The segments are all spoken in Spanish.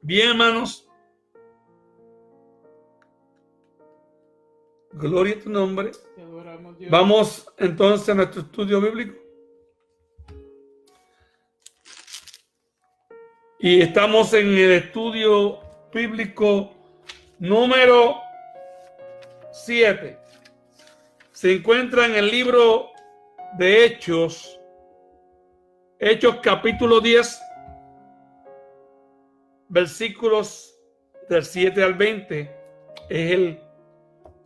Bien, hermanos. Gloria a tu nombre. Te adoramos, Dios. Vamos entonces a nuestro estudio bíblico. Y estamos en el estudio bíblico número 7. Se encuentra en el libro de Hechos capítulo 10, versículos del 7 al 20. Es el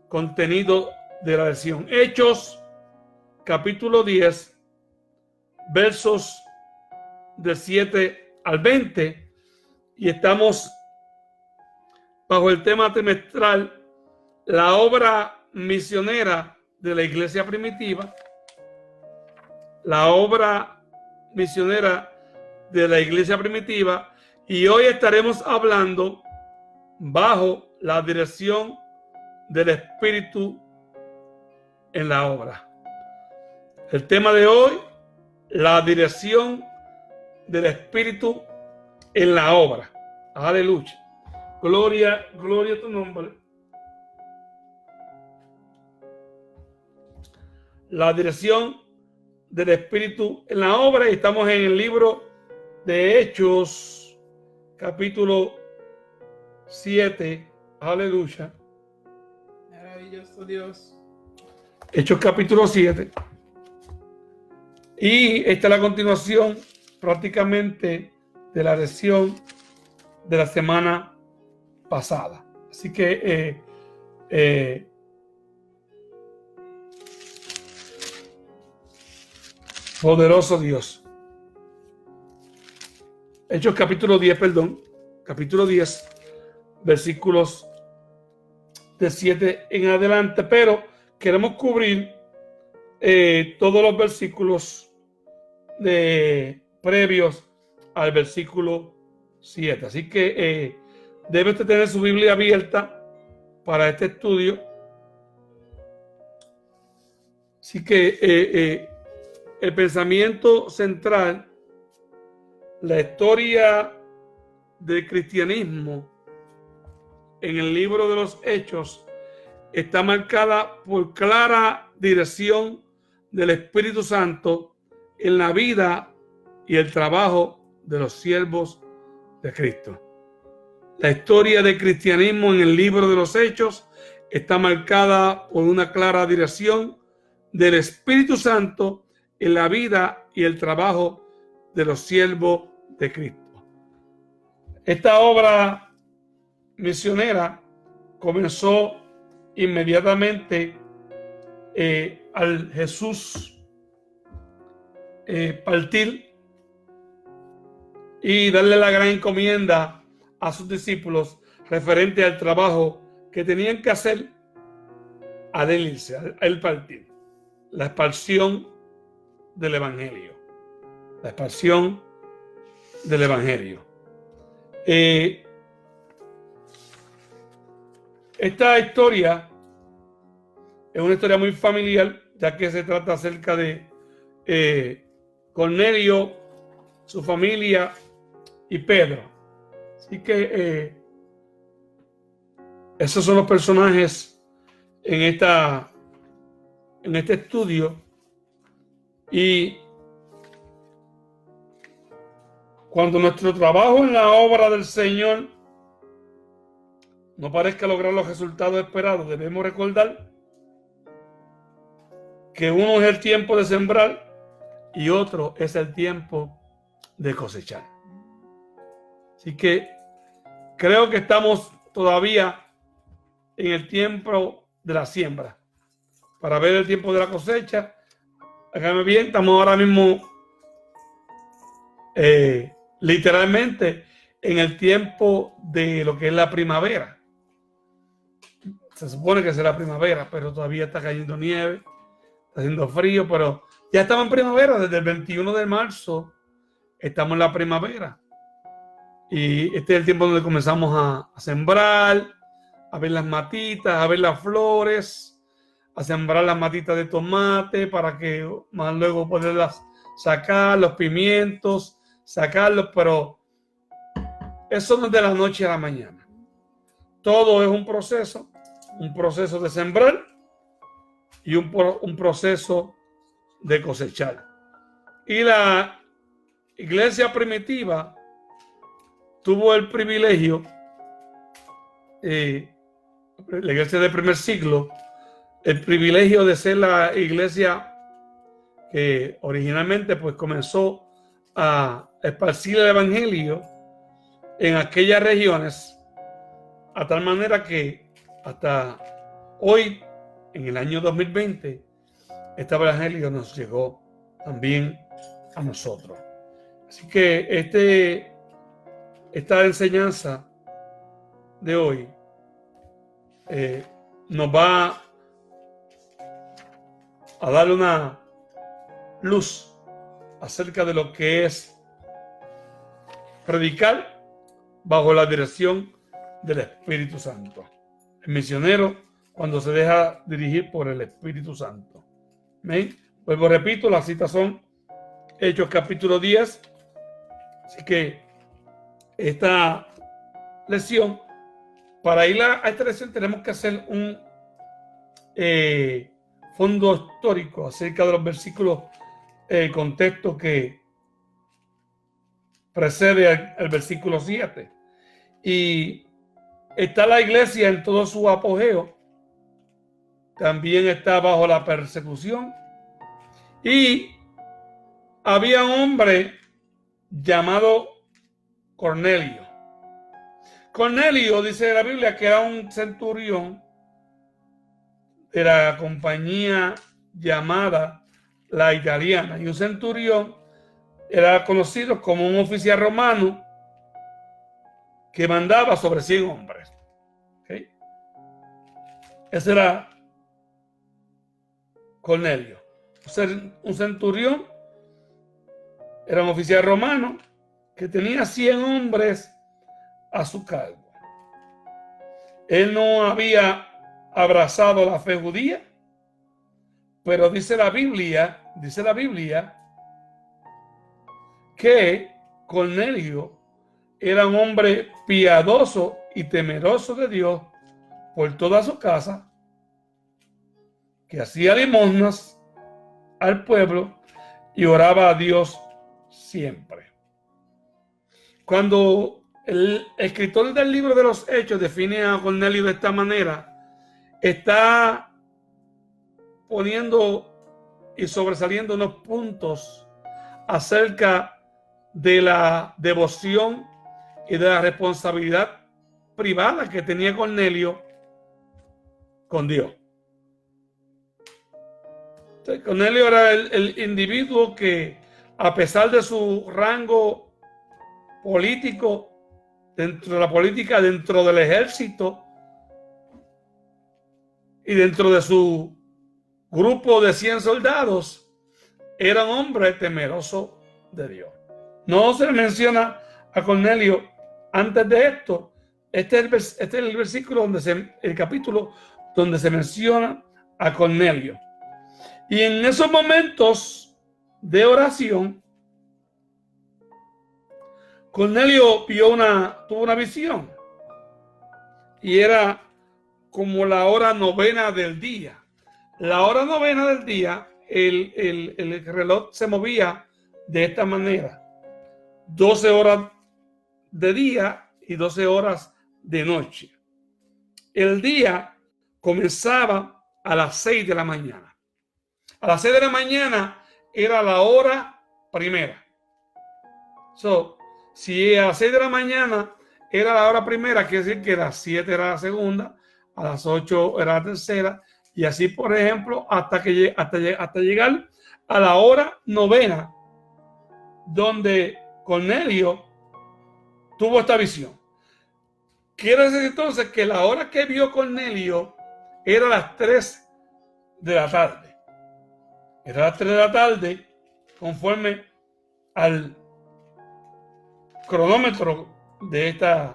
contenido de la lección. Hechos capítulo 10, versos del 7 al 20. Y estamos bajo el tema trimestral, la obra misionera de la iglesia primitiva. La obra misionera de la iglesia primitiva. Y hoy estaremos hablando bajo la dirección del Espíritu en la obra. El tema de hoy, la dirección del Espíritu en la obra. Aleluya. Gloria, gloria a tu nombre. La dirección del Espíritu en la obra. Y estamos en el libro de Hechos, capítulo 7. Aleluya. Maravilloso Dios. Hechos capítulo 7. Y esta es la continuación prácticamente de la lección de la semana pasada. Así que poderoso Dios. Hechos capítulo 10, capítulo 10, versículos de 7 en adelante, pero queremos cubrir todos los versículos previos al versículo 7. Así que debe usted tener su Biblia abierta para este estudio. Así que el pensamiento central, la historia del cristianismo en el libro de los Hechos está marcada por clara dirección del Espíritu Santo en la vida y el trabajo de los siervos de Cristo. La historia del cristianismo en el libro de los Hechos está marcada por una clara dirección del Espíritu Santo en la vida y el trabajo de los siervos de Cristo. Esta obra misionera comenzó inmediatamente al Jesús partir y darle la gran encomienda a sus discípulos referente al trabajo que tenían que hacer al irse, al partir. La expansión del Evangelio. La expansión del Evangelio. Esta historia es una historia muy familiar, ya que se trata acerca de Cornelio, su familia y Pedro. Así que esos son los personajes en este estudio. Y cuando nuestro trabajo en la obra del Señor no parezca lograr los resultados esperados, debemos recordar que uno es el tiempo de sembrar y otro es el tiempo de cosechar. Así que creo que estamos todavía en el tiempo de la siembra. Para ver el tiempo de la cosecha, hágame bien, estamos ahora mismo literalmente en el tiempo de lo que es la primavera. Se supone que será primavera, pero todavía está cayendo nieve, está haciendo frío, pero ya estamos en primavera. Desde el 21 de marzo estamos en la primavera. Y este es el tiempo donde comenzamos a sembrar, a ver las matitas, a ver las flores, a sembrar las matitas de tomate para que más luego poderlas sacar, los pimientos, sacarlos, pero Eso no es de la noche a la mañana. Todo es un proceso de sembrar y un proceso de cosechar. Y la iglesia primitiva tuvo el privilegio, la iglesia del primer siglo, el privilegio de ser la iglesia que originalmente pues comenzó a esparcir el evangelio en aquellas regiones, a tal manera que hasta hoy, en el año 2020, este evangelio nos llegó también a nosotros. Así que esta enseñanza de hoy nos va a dar una luz acerca de lo que es predicar bajo la dirección del Espíritu Santo. El misionero cuando se deja dirigir por el Espíritu Santo. ¿Ven? Vuelvo, repito, las citas son Hechos capítulo 10. Así que esta lección, para ir a esta lección tenemos que hacer un fondo histórico acerca de los versículos, contexto que precede al versículo 7. Y está la iglesia en todo su apogeo. También está bajo la persecución. Y había un hombre llamado Cornelio. Cornelio, dice la Biblia, que era un centurión de la compañía llamada la Italiana. Y un centurión era conocido como un oficial romano que mandaba sobre 100 hombres. ¿Okay? Ese era Cornelio. Un centurión era un oficial romano que tenía 100 hombres a su cargo. Él no había abrazado la fe judía, pero dice la Biblia que Cornelio era un hombre piadoso y temeroso de Dios por toda su casa, que hacía limosnas al pueblo y oraba a Dios siempre. Cuando el escritor del libro de los Hechos define a Cornelio de esta manera, está poniendo y sobresaliendo unos puntos acerca de la devoción y de la responsabilidad privada que tenía Cornelio con Dios. Entonces, Cornelio era el individuo que, a pesar de su rango político dentro de la política, dentro del ejército y dentro de su grupo de 100 soldados, era un hombre temeroso de Dios. No se le menciona a Cornelio antes de esto. Este es el versículo el capítulo donde se menciona a Cornelio. Y en esos momentos de oración, Cornelio tuvo una visión. Y era como la hora novena del día. La hora novena del día, el reloj se movía de esta manera: 12 horas de día y 12 horas de noche. El día comenzaba a las 6 de la mañana. A las 6 de la mañana era la hora primera. Si a las 6 de la mañana era la hora primera, quiere decir que a las 7 era la segunda, a las 8 era la tercera, y así, por ejemplo, hasta llegar a la hora novena, donde Cornelio tuvo esta visión. Quiere decir entonces que la hora que vio Cornelio era las 3 de la tarde. Era las 3 de la tarde, conforme al cronómetro de esta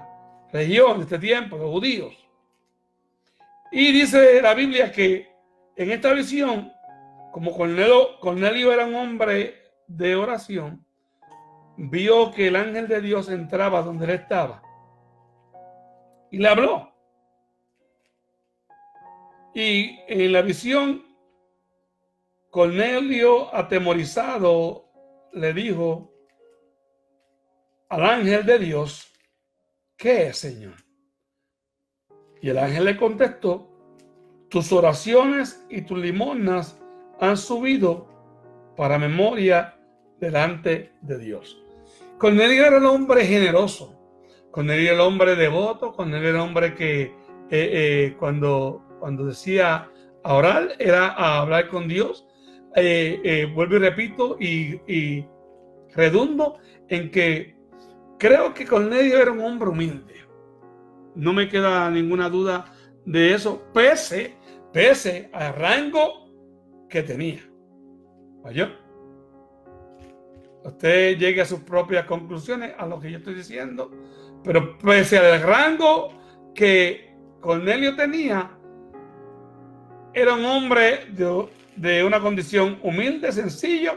región, de este tiempo, de judíos. Y dice la Biblia que en esta visión, como Cornelio era un hombre de oración, vio que el ángel de Dios entraba donde él estaba y le habló. Y en la visión, Cornelio, atemorizado, le dijo al ángel de Dios: ¿qué es, Señor? Y el ángel le contestó: tus oraciones y tus limosnas han subido para memoria delante de Dios. Cornelio era el hombre generoso. Cornelio era el hombre devoto. Cornelio era el hombre que cuando decía a orar, era a hablar con Dios. Vuelvo y repito y redundo en que creo que Cornelio era un hombre humilde. No me queda ninguna duda de eso, pese al rango que tenía. ¿Oyó? Usted llegue a sus propias conclusiones a lo que yo estoy diciendo, pero pese al rango que Cornelio tenía, era un hombre de una condición humilde, sencillo,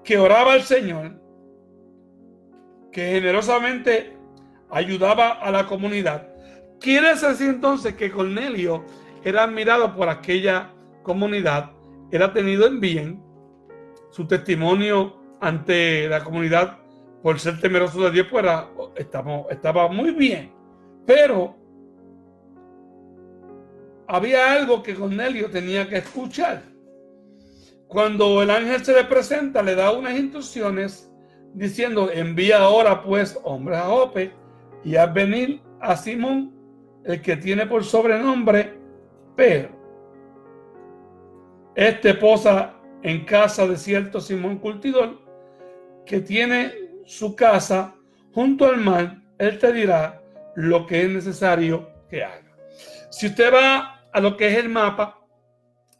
que oraba al Señor, que generosamente ayudaba a la comunidad. Quiere decir entonces que Cornelio era admirado por aquella comunidad, era tenido en bien. Su testimonio ante la comunidad, por ser temeroso de Dios, pues estaba muy bien. Pero había algo que Cornelio tenía que escuchar. Cuando el ángel se le presenta, le da unas instrucciones diciendo: envía ahora pues hombres a Jope y haz venir a Simón, el que tiene por sobrenombre Pedro. Este posa en casa de cierto Simón Curtidor, que tiene su casa junto al mar. Él te dirá lo que es necesario que haga. Si usted va a lo que es el mapa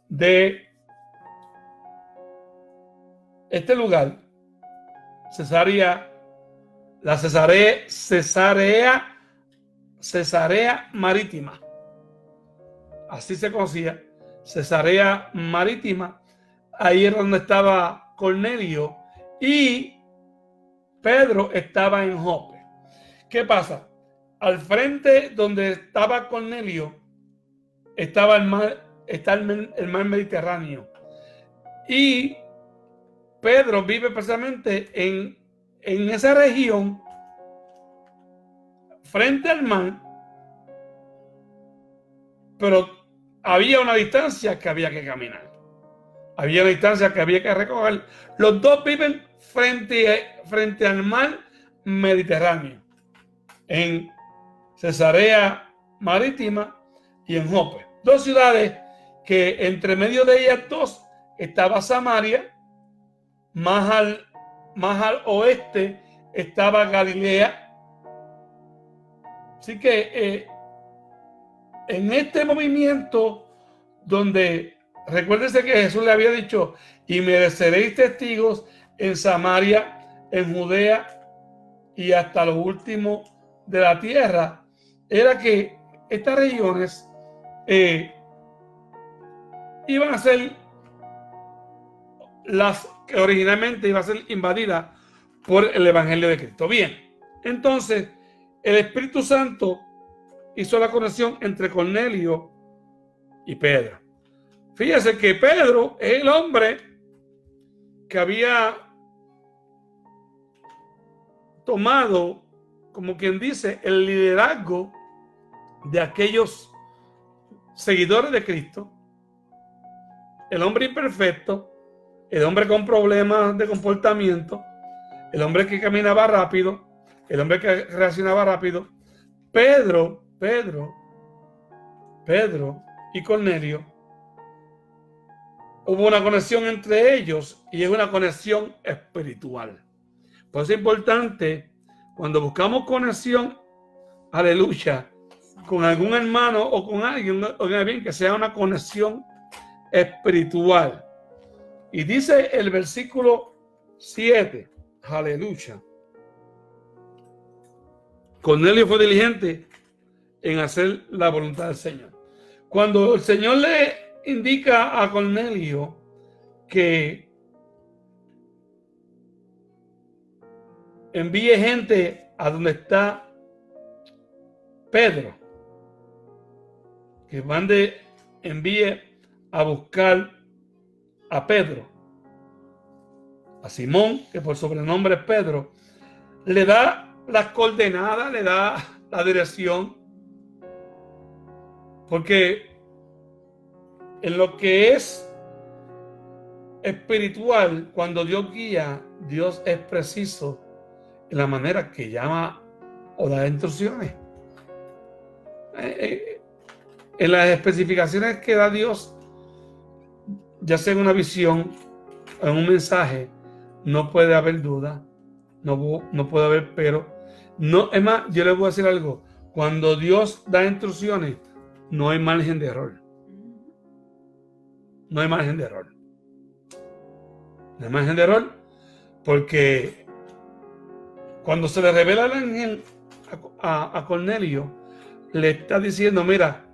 de este lugar, Cesarea Marítima, así se conocía, Cesarea Marítima. Ahí es donde estaba Cornelio y Pedro estaba en Jope. ¿Qué pasa? Al frente donde estaba Cornelio estaba el mar Mediterráneo, y Pedro vive precisamente en esa región frente al mar, pero había una distancia que había que caminar. Había una distancia que había que recorrer. Los dos viven frente al mar Mediterráneo, en Cesarea Marítima y en Jope. Dos ciudades que entre medio de ellas dos estaba Samaria, más al oeste estaba Galilea. Así que en este movimiento donde, recuérdese que Jesús le había dicho: y me seréis testigos en Samaria, en Judea y hasta lo último de la tierra, era que estas regiones iban a ser las que originalmente iban a ser invadidas por el Evangelio de Cristo. Bien, entonces el Espíritu Santo hizo la conexión entre Cornelio y Pedro. Fíjese que Pedro es el hombre que había tomado, como quien dice, el liderazgo de aquellos seguidores de Cristo. El hombre imperfecto, el hombre con problemas de comportamiento, el hombre que caminaba rápido, el hombre que reaccionaba rápido. Pedro y Cornelio, hubo una conexión entre ellos, y es una conexión espiritual. Por eso es importante, cuando buscamos conexión, aleluya, con algún hermano o con alguien, que sea una conexión espiritual. Y dice el versículo 7, aleluya: Cornelio fue diligente en hacer la voluntad del Señor. Cuando el Señor le indica a Cornelio que envíe gente a donde está Pedro, que envíe a buscar a Pedro, a Simón, que por sobrenombre es Pedro, le da las coordenadas, le da la dirección, porque en lo que es espiritual, cuando Dios guía, Dios es preciso en la manera que llama o da instrucciones. En las especificaciones que da Dios, ya sea en una visión, en un mensaje, no puede haber duda, no puede haber pero. No, es más, yo les voy a decir algo. Cuando Dios da instrucciones, no hay margen de error. No hay margen de error. No hay margen de error, porque cuando se le revela el ángel a Cornelio, le está diciendo: mira,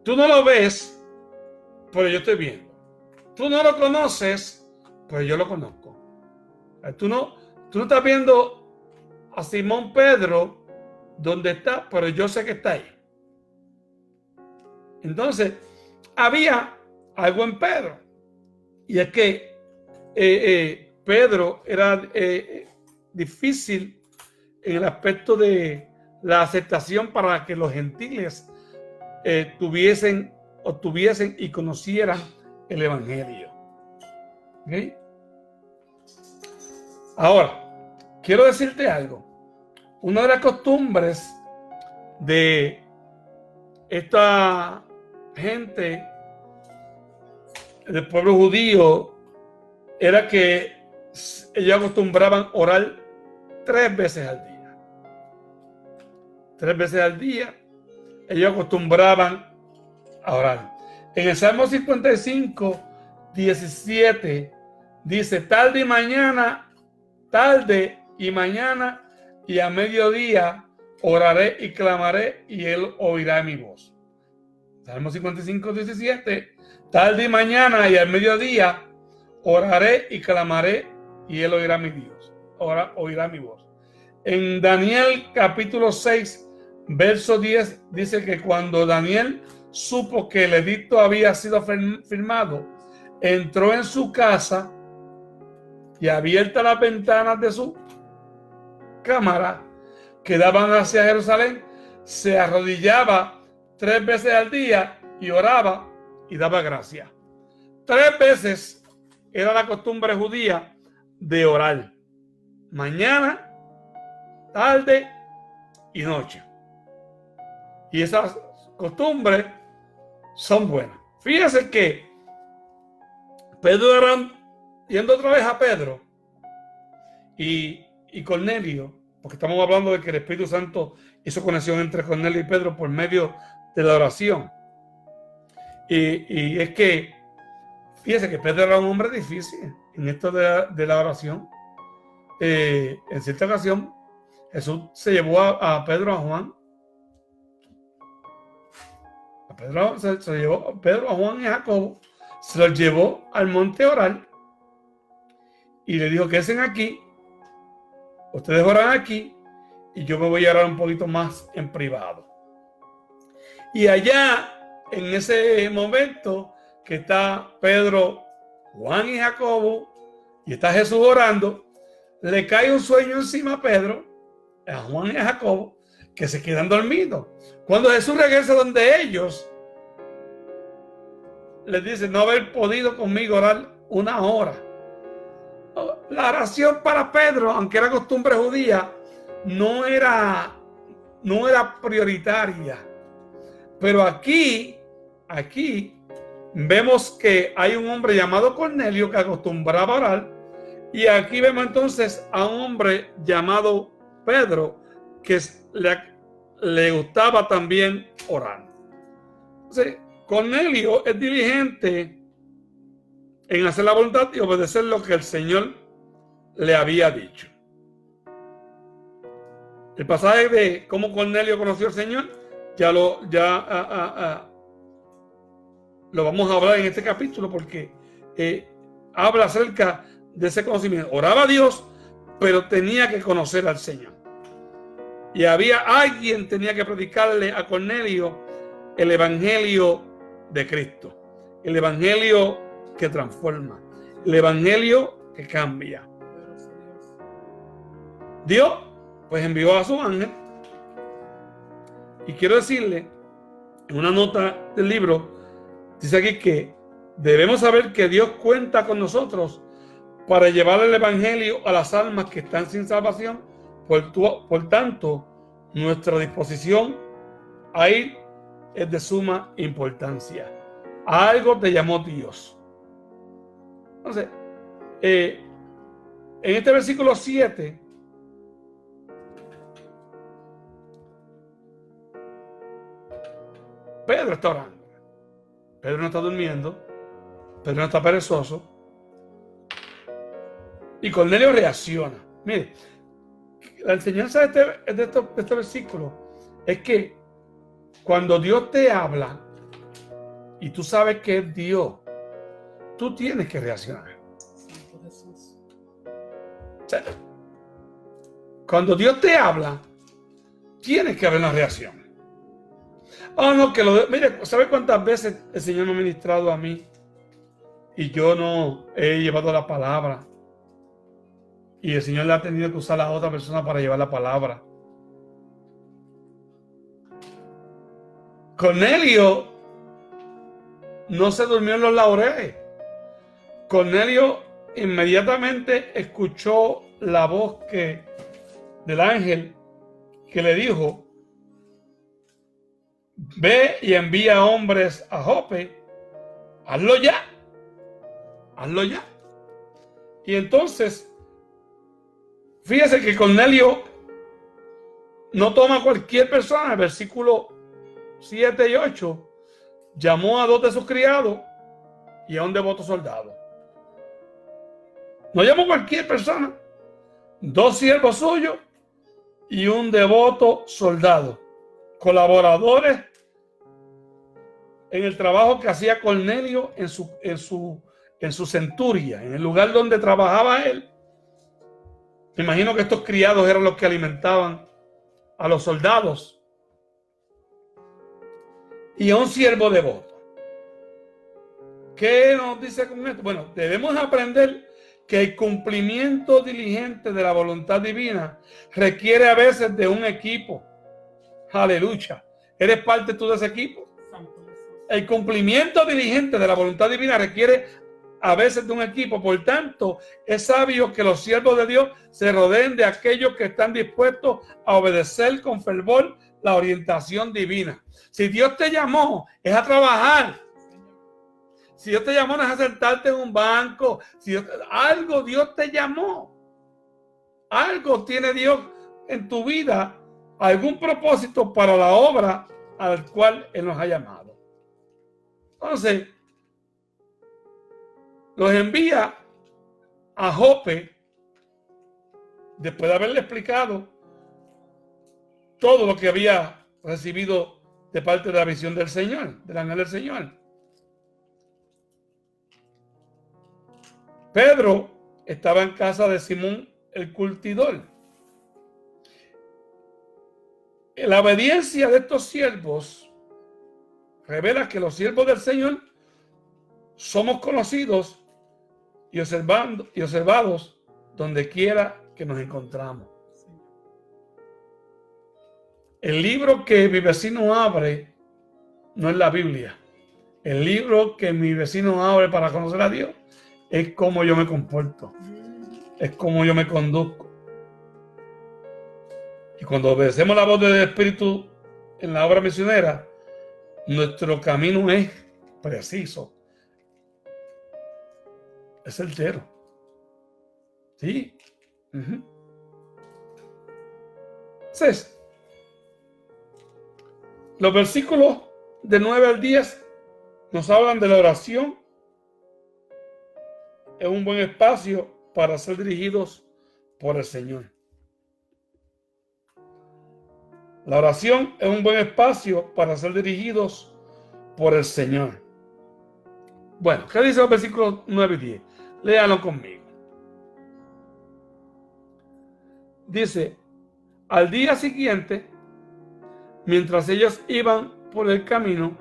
tú no lo ves, pero yo estoy viendo. Tú no lo conoces, pero yo lo conozco. Tú no estás viendo a Simón Pedro donde está, pero yo sé que está ahí. Entonces, había algo en Pedro, y es que Pedro era difícil en el aspecto de la aceptación para que los gentiles tuviesen y conocieran el evangelio. ¿Okay? Ahora, quiero decirte algo. Una de las costumbres de esta gente del pueblo judío era que ellos acostumbraban orar 3 veces al día. 3 veces al día ellos acostumbraban a orar. En el Salmo 55, 17 dice: tarde y mañana y a mediodía oraré y clamaré, y él oirá mi voz. Salmo 55, 17: tarde y mañana y al mediodía oraré y clamaré, y él oirá mi Dios. Ahora oirá mi voz. En Daniel capítulo 6, verso 10 dice que cuando Daniel supo que el edicto había sido firmado, entró en su casa y, abiertas las ventanas de su cámara que daban hacia Jerusalén, se arrodillaba 3 veces al día y oraba y daba gracias. 3 veces era la costumbre judía de orar: mañana, tarde y noche. Y esas costumbres son buenas. Fíjense que Pedro era, yendo otra vez a Pedro y Cornelio, porque estamos hablando de que el Espíritu Santo hizo conexión entre Cornelio y Pedro por medio de la oración. Y es que, fíjense que Pedro era un hombre difícil en esto de la oración. En cierta ocasión, Jesús se llevó a Pedro, a Juan. Se llevó a Pedro, a Juan y a Jacobo, se los llevó al monte a orar y le dijo: quédense aquí, ustedes oran aquí y yo me voy a orar un poquito más en privado. Y allá, en ese momento que está Pedro, Juan y Jacobo, y está Jesús orando, le cae un sueño encima a Pedro, a Juan y a Jacobo, que se quedan dormidos. Cuando Jesús regresa donde ellos, les dice: no haber podido conmigo orar 1 hora. La oración para Pedro, aunque era costumbre judía, no era prioritaria. Pero aquí vemos que hay un hombre llamado Cornelio que acostumbraba a orar, y aquí vemos entonces a un hombre llamado Pedro que le gustaba también orar. Entonces, Cornelio es diligente en hacer la voluntad y obedecer lo que el Señor le había dicho. El pasaje de cómo Cornelio conoció al Señor ya lo vamos a hablar en este capítulo, porque habla acerca de ese conocimiento. Oraba a Dios pero tenía que conocer al Señor. Y había alguien tenía que predicarle a Cornelio el evangelio de Cristo, el evangelio que transforma, el evangelio que cambia. Dios pues envió a su ángel, y quiero decirle, en una nota del libro, dice aquí que debemos saber que Dios cuenta con nosotros para llevar el evangelio a las almas que están sin salvación. Por tanto, nuestra disposición a ir es de suma importancia. A algo te llamó Dios. Entonces, en este versículo 7, Pedro está orando. Pedro no está durmiendo. Pedro no está perezoso. Y Cornelio reacciona. Mire, la enseñanza de este versículo es que cuando Dios te habla y tú sabes que es Dios, tú tienes que reaccionar. O sea, cuando Dios te habla, tienes que haber una reacción. Oh, no, mire, ¿sabe cuántas veces el Señor me ha ministrado a mí y yo no he llevado la palabra? Y el Señor le ha tenido que usar a otra persona para llevar la palabra. Cornelio no se durmió en los laureles. Cornelio inmediatamente escuchó la voz del ángel que le dijo: ve y envía hombres a Jope. Hazlo ya. Hazlo ya. Y entonces, fíjese que Cornelio no toma cualquier persona. El versículo 7 y 8, llamó a 2 de sus criados y a un devoto soldado. No llamó cualquier persona. 2 siervos suyos y un devoto soldado, colaboradores en el trabajo que hacía Cornelio en su centuria, en el lugar donde trabajaba él. Me imagino que estos criados eran los que alimentaban a los soldados. Y a un siervo devoto. ¿Qué nos dice con esto? Bueno, debemos aprender que el cumplimiento diligente de la voluntad divina requiere a veces de un equipo. Aleluya. ¿Eres parte tú de ese equipo? El cumplimiento diligente de la voluntad divina requiere a veces de un equipo. Por tanto, es sabio que los siervos de Dios se rodeen de aquellos que están dispuestos a obedecer con fervor la orientación divina. Si Dios te llamó, es a trabajar. Si Dios te llamó, no es a sentarte en un banco. Algo Dios te llamó. Algo tiene Dios en tu vida, algún propósito para la obra al cual Él nos ha llamado. Entonces, los envía a Jope después de haberle explicado todo lo que había recibido de parte de la visión del Señor, del ángel del Señor. Pedro estaba en casa de Simón el curtidor. La obediencia de estos siervos revela que los siervos del Señor somos conocidos y observados donde quiera que nos encontramos. El libro que mi vecino abre no es la Biblia. El libro que mi vecino abre para conocer a Dios es cómo yo me comporto, es cómo yo me conduzco. Y cuando obedecemos la voz del Espíritu en la obra misionera, nuestro camino es preciso, es certero. ¿Sí? Entonces, los versículos de 9 al 10 nos hablan de la oración. Es un buen espacio para ser dirigidos por el Señor. La oración es un buen espacio para ser dirigidos por el Señor. Bueno, ¿qué dice los versículos 9 y 10? Léanlo conmigo. dice, al día siguiente, mientras ellos iban por el camino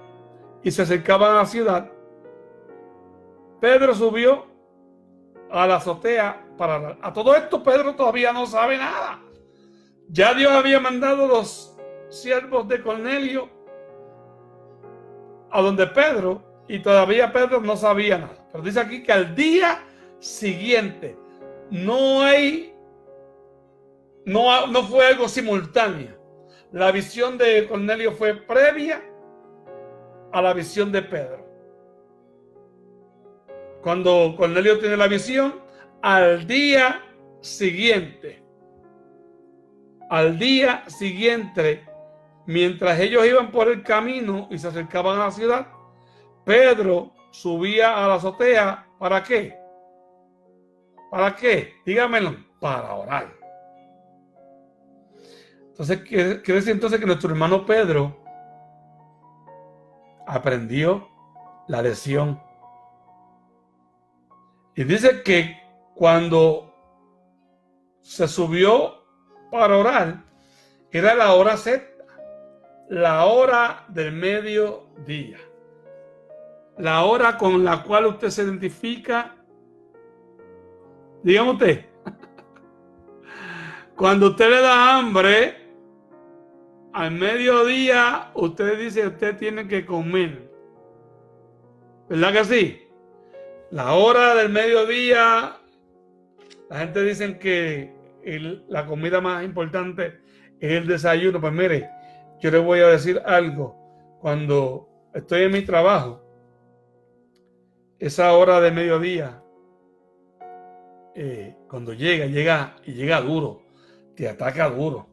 y se acercaban a la ciudad, Pedro subió a la azotea para orar. A todo esto Pedro todavía no sabe nada. Ya Dios había mandado los siervos de Cornelio a donde Pedro, y todavía Pedro no sabía nada. Pero dice aquí que al día siguiente no fue algo simultáneo. La visión de Cornelio fue previa a la visión de Pedro. Cuando Cornelio tiene la visión, al día siguiente, mientras ellos iban por el camino y se acercaban a la ciudad, Pedro subía a la azotea. ¿Para qué? ¿Para qué? Dígamelo. Para orar. Entonces, quiere decir entonces que nuestro hermano Pedro aprendió la lección. Y dice que cuando se subió para orar, era la hora sexta, la hora del mediodía, la hora con la cual usted se identifica. Dígame usted, cuando usted le da hambre, al mediodía usted dice que usted tiene que comer. ¿Verdad que sí? La hora del mediodía, la gente dice que la comida más importante es el desayuno. Pues mire, yo le voy a decir algo. Cuando estoy en mi trabajo, esa hora de mediodía, cuando llega duro, te ataca duro.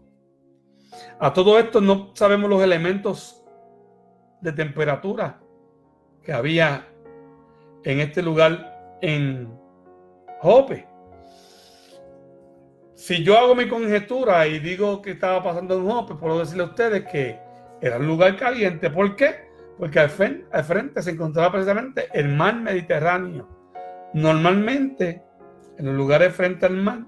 A todo esto no sabemos los elementos de temperatura que había en este lugar en Jope. Si yo hago mi conjetura y digo que estaba pasando en Jope, puedo decirle a ustedes que era un lugar caliente. ¿Por qué? Porque al frente se encontraba precisamente el mar Mediterráneo. Normalmente, en los lugares frente al mar,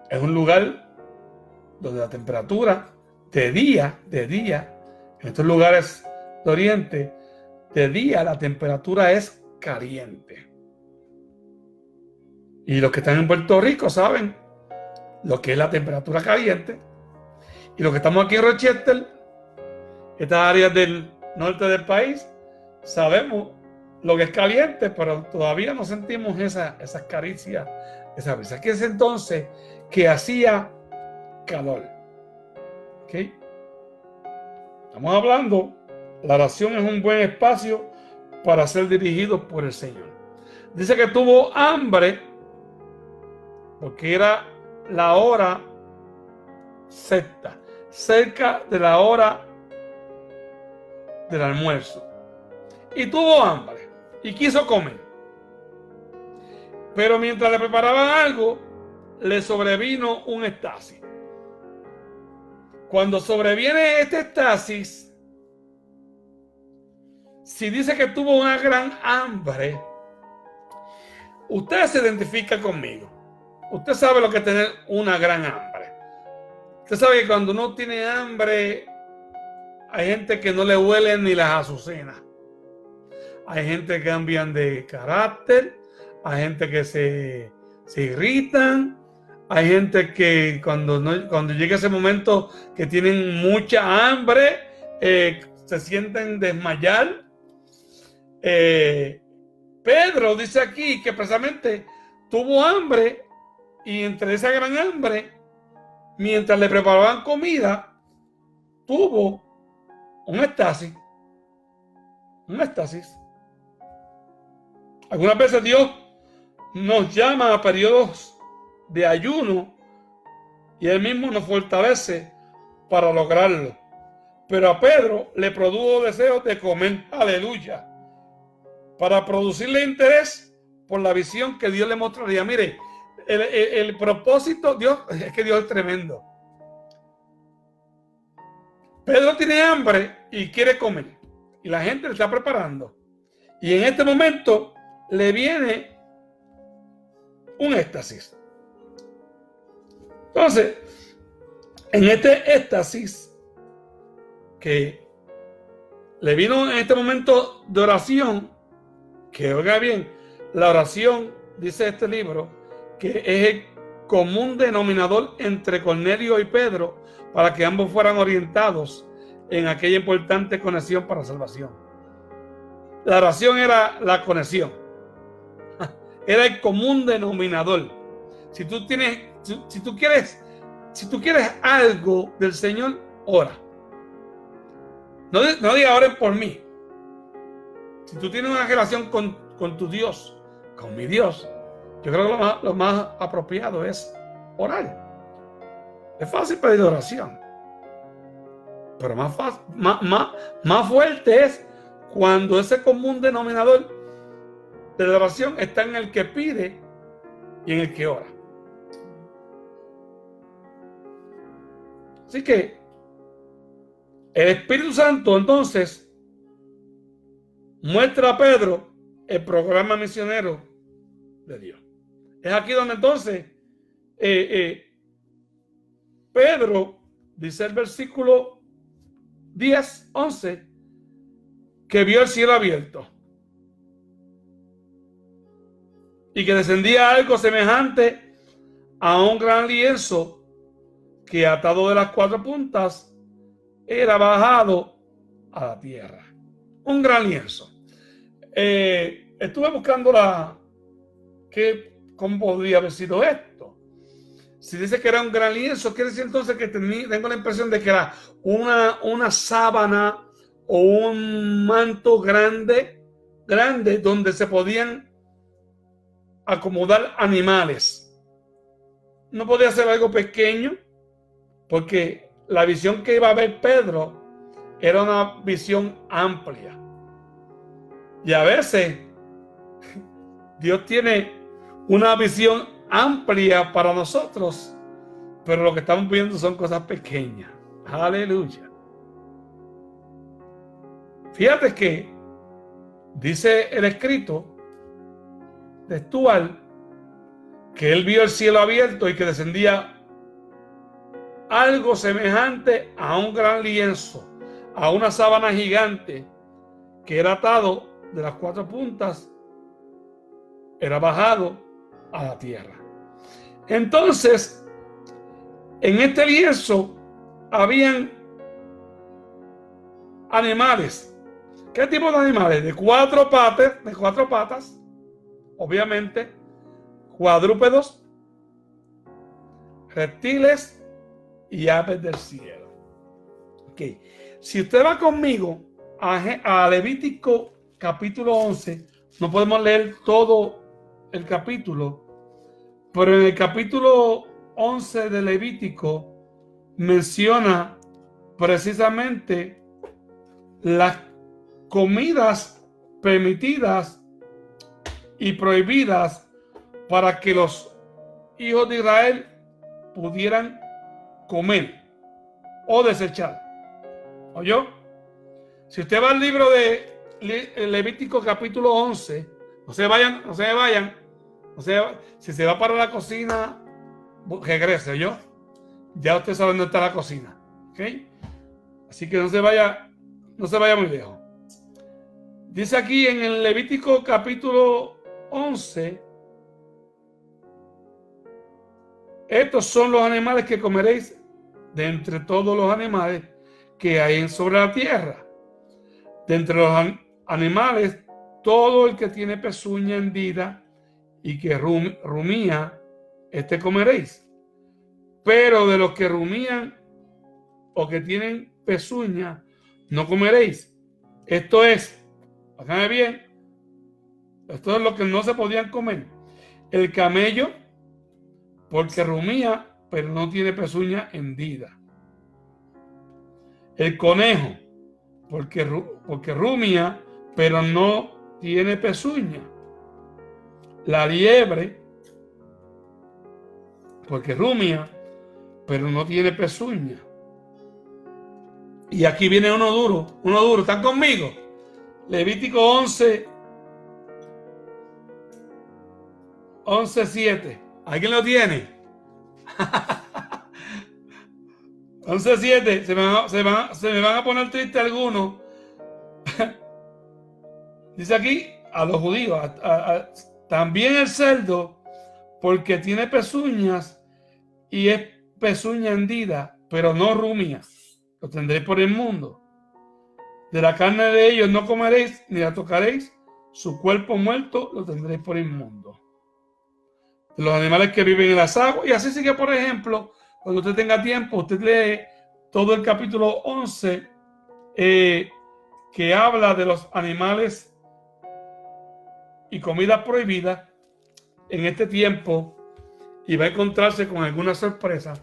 es un lugar donde la temperatura de día, en estos lugares de Oriente, de día la temperatura es caliente. Y los que están en Puerto Rico saben lo que es la temperatura caliente. Y los que estamos aquí en Rochester, estas áreas del norte del país, sabemos lo que es caliente, pero todavía no sentimos esas caricias, esa brisa. Que es entonces que hacía calor. ¿Ok? Estamos hablando, la oración es un buen espacio para ser dirigido por el Señor. Dice que tuvo hambre porque era la hora sexta, cerca de la hora del almuerzo. Y tuvo hambre y quiso comer. Pero mientras le preparaban algo, le sobrevino un estasis. Cuando sobreviene este estasis, si dice que tuvo una gran hambre, usted se identifica conmigo. Usted sabe lo que es tener una gran hambre. Usted sabe que cuando uno tiene hambre, hay gente que no le huelen ni las azucenas. Hay gente que cambian de carácter, hay gente que se irritan, hay gente que cuando llega ese momento que tienen mucha hambre, se sienten desmayar. Pedro dice aquí que precisamente tuvo hambre y entre esa gran hambre, mientras le preparaban comida, tuvo un estasis. Algunas veces Dios nos llama a periodos de ayuno y Él mismo nos fortalece para lograrlo. Pero a Pedro le produjo deseos de comer, aleluya, para producirle interés por la visión que Dios le mostraría. Mire, el propósito, es que Dios es tremendo. Pedro tiene hambre y quiere comer, y la gente le está preparando. Y en este momento le viene un éxtasis. Entonces, en este éxtasis que le vino en este momento de oración, que oiga bien, la oración, dice este libro, que es el común denominador entre Cornelio y Pedro para que ambos fueran orientados en aquella importante conexión para salvación. La oración era la conexión, era el común denominador. Si tú quieres algo del Señor, ora. No diga oren por mí. Si tú tienes una relación con tu Dios, con mi Dios, yo creo que lo más apropiado es orar. Es fácil pedir oración, pero más fuerte es cuando ese común denominador de la oración está en el que pide y en el que ora. Así que el Espíritu Santo entonces muestra a Pedro el programa misionero de Dios. Es aquí donde entonces Pedro, dice el versículo 10, 11, que vio el cielo abierto y que descendía algo semejante a un gran lienzo que, atado de las cuatro puntas, era bajado a la tierra. Un gran lienzo. Estuve buscando cómo podría haber sido esto. Si dice que era un gran lienzo, quiere decir entonces que tengo la impresión de que era una sábana o un manto grande donde se podían acomodar animales. No podía ser algo pequeño, porque la visión que iba a ver Pedro era una visión amplia. Y a veces Dios tiene una visión amplia para nosotros, pero lo que estamos viendo son cosas pequeñas. Aleluya. Fíjate que dice el escrito textual que él vio el cielo abierto y que descendía algo semejante a un gran lienzo, a una sábana gigante que era atado de las cuatro puntas, era bajado a la tierra. Entonces, en este lienzo habían animales. ¿Qué tipo de animales? De cuatro patas, obviamente, cuadrúpedos, reptiles y aves del cielo. Okay. Si usted va conmigo a Levítico capítulo 11, no podemos leer todo el capítulo, pero en el capítulo 11 de Levítico menciona precisamente las comidas permitidas y prohibidas para que los hijos de Israel pudieran comer o desechar. ¿Oyó? Si usted va al libro de Levítico capítulo 11, no se vayan. Si se va para la cocina, regrese, ¿oyó? Ya usted sabe dónde está la cocina. ¿Ok? Así que no se vaya muy lejos. Dice aquí en el Levítico capítulo 11: estos son los animales que comeréis de entre todos los animales que hay sobre la tierra. De entre los animales, todo el que tiene pezuña hendida y que rumía, este comeréis. Pero de los que rumían o que tienen pezuña, no comeréis. Esto es, fíjate bien, esto es lo que no se podían comer: el camello, porque rumía, pero no tiene pezuña hendida; el conejo, porque rumía, pero no tiene pezuña; la liebre, porque rumía, pero no tiene pezuña. Y aquí viene uno duro. ¿Están conmigo? Levítico 11, 11:7. ¿Alguien lo tiene? 11:7. Se me van a poner tristes algunos. Dice aquí a los judíos, también el cerdo, porque tiene pezuñas y es pezuña hendida, pero no rumia, lo tendréis por inmundo. De la carne de ellos no comeréis ni la tocaréis, su cuerpo muerto lo tendréis por inmundo. De los animales que viven en las aguas, y así sigue, por ejemplo, cuando usted tenga tiempo, usted lee todo el capítulo 11, que habla de los animales y comida prohibida en este tiempo, y va a encontrarse con alguna sorpresa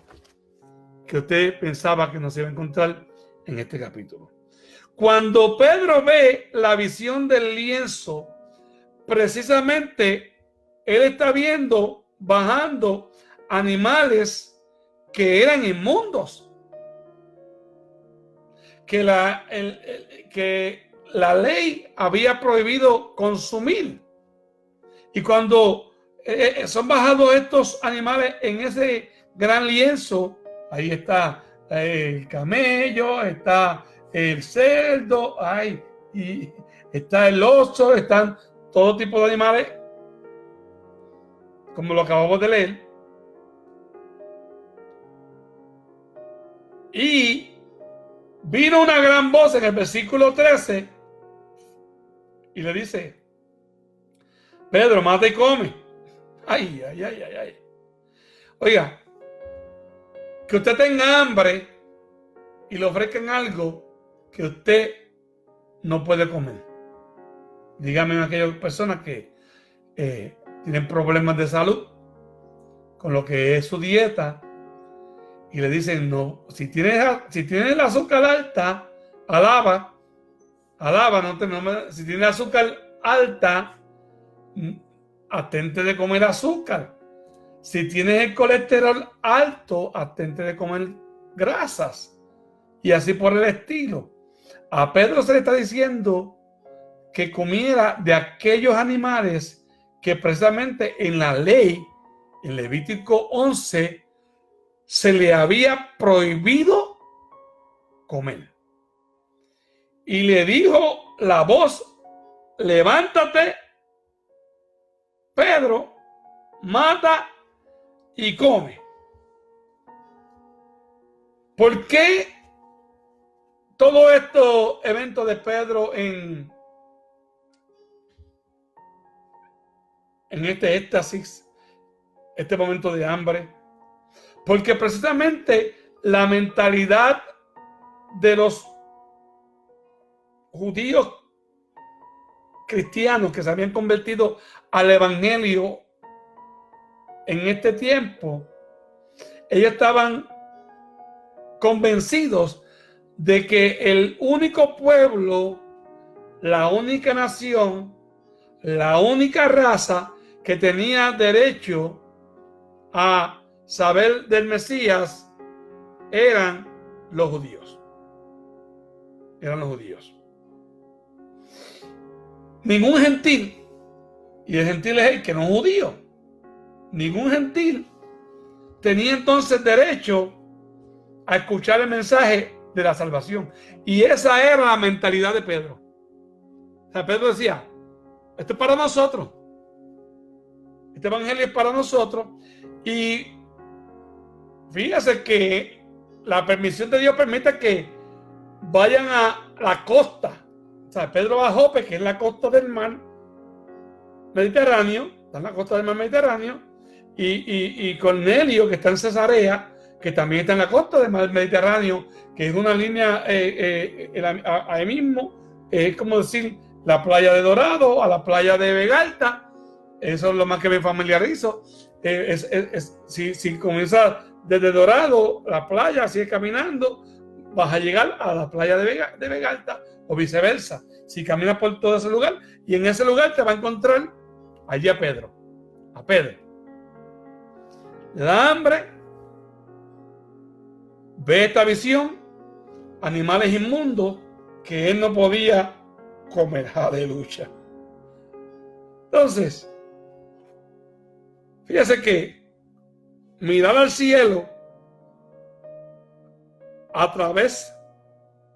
que usted pensaba que no se iba a encontrar en este capítulo. Cuando Pedro ve la visión del lienzo, precisamente él está viendo bajando animales que eran inmundos, que la ley había prohibido consumir. Y cuando son bajados estos animales en ese gran lienzo, ahí está el camello, está el cerdo, y está el oso, están todo tipo de animales, como lo acabamos de leer. Y vino una gran voz en el versículo 13 y le dice: Pedro, mata y come. Ay. Oiga, que usted tenga hambre y le ofrezcan algo que usted no puede comer. Dígame a aquellas personas que tienen problemas de salud con lo que es su dieta y le dicen: no, si tienes el azúcar alta, si tienes azúcar alta, atente de comer azúcar. Si tienes el colesterol alto, atente de comer grasas. Y así por el estilo. A Pedro se le está diciendo que comiera de aquellos animales que precisamente en la ley, en Levítico 11, se le había prohibido comer. Y le dijo la voz: levántate, Pedro, mata y come. ¿Por qué todos estos eventos de Pedro en este éxtasis, este momento de hambre? Porque precisamente la mentalidad de los judíos cristianos que se habían convertido al evangelio en este tiempo, ellos estaban convencidos de que el único pueblo, la única nación, la única raza que tenía derecho a saber del Mesías eran los judíos. Ningún gentil, y el gentil es el que no es judío, ningún gentil tenía entonces derecho a escuchar el mensaje de la salvación. Y esa era la mentalidad de Pedro. O sea, Pedro decía: esto es para nosotros, este evangelio es para nosotros. Y fíjese que la permisión de Dios permite que vayan a la costa. O sea, Pedro va a Jope, que es la costa del mar Mediterráneo, está en la costa del mar Mediterráneo, y Cornelio, que está en Cesarea, que también está en la costa del mar Mediterráneo, que es una línea ahí mismo, es como decir la playa de Dorado a la playa de Vega Alta. Eso es lo más que me familiarizo. Si comienzas desde Dorado, la playa, sigue caminando, vas a llegar a la playa de Vega Alta, o viceversa. Si caminas por todo ese lugar, y en ese lugar te va a encontrar allí a Pedro. Le da hambre, ve esta visión, animales inmundos que él no podía comer. Aleluya. Entonces, Fíjese que mirar al cielo a través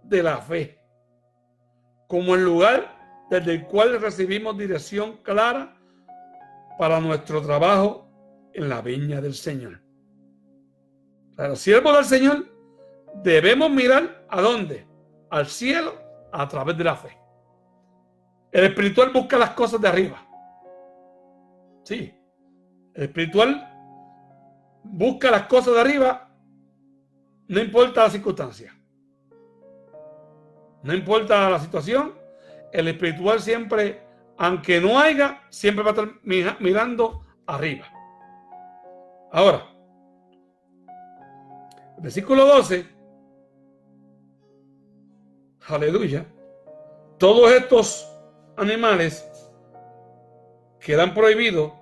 de la fe, como el lugar desde el cual recibimos dirección clara para nuestro trabajo en la viña del Señor. Para los siervos del Señor debemos mirar ¿a dónde? Al cielo a través de la fe. El espiritual busca las cosas de arriba. Sí, el espiritual busca las cosas de arriba, no importa la circunstancia. No importa la situación, el espiritual siempre, aunque no haya, siempre va a estar mirando arriba. Ahora, versículo 12. Aleluya. Todos estos animales quedan prohibidos.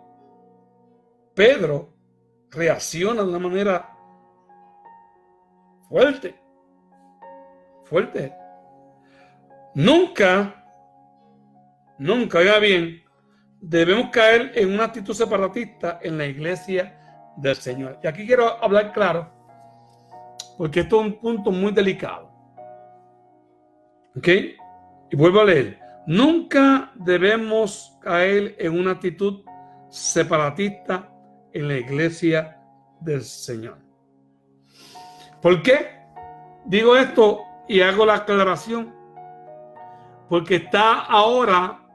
Pedro reacciona de una manera fuerte. Nunca, oiga bien, debemos caer en una actitud separatista en la iglesia del Señor. Y aquí quiero hablar claro, porque esto es un punto muy delicado. ¿Ok? Y vuelvo a leer. Nunca debemos caer en una actitud separatista en la iglesia del Señor. ¿Por qué digo esto y hago la aclaración? Porque está ahora,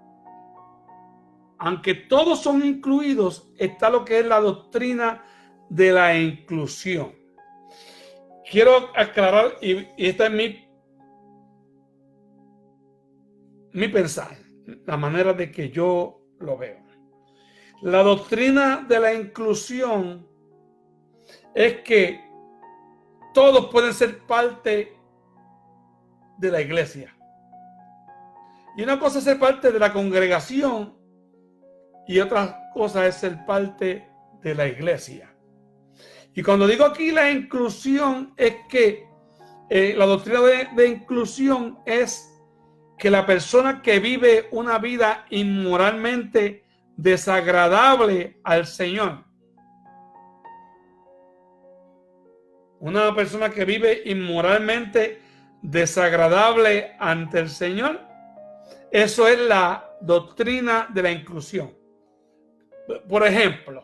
aunque todos son incluidos, está lo que es la doctrina de la inclusión. Quiero aclarar, y esta es mi pensar, la manera de que yo lo veo. La doctrina de la inclusión es que todos pueden ser parte de la iglesia. Y una cosa es ser parte de la congregación y otra cosa es ser parte de la iglesia. Y cuando digo aquí la inclusión es que la doctrina de inclusión es que la persona que vive una vida inmoralmente desagradable al Señor, una persona que vive inmoralmente desagradable ante el Señor, eso es la doctrina de la inclusión. Por ejemplo,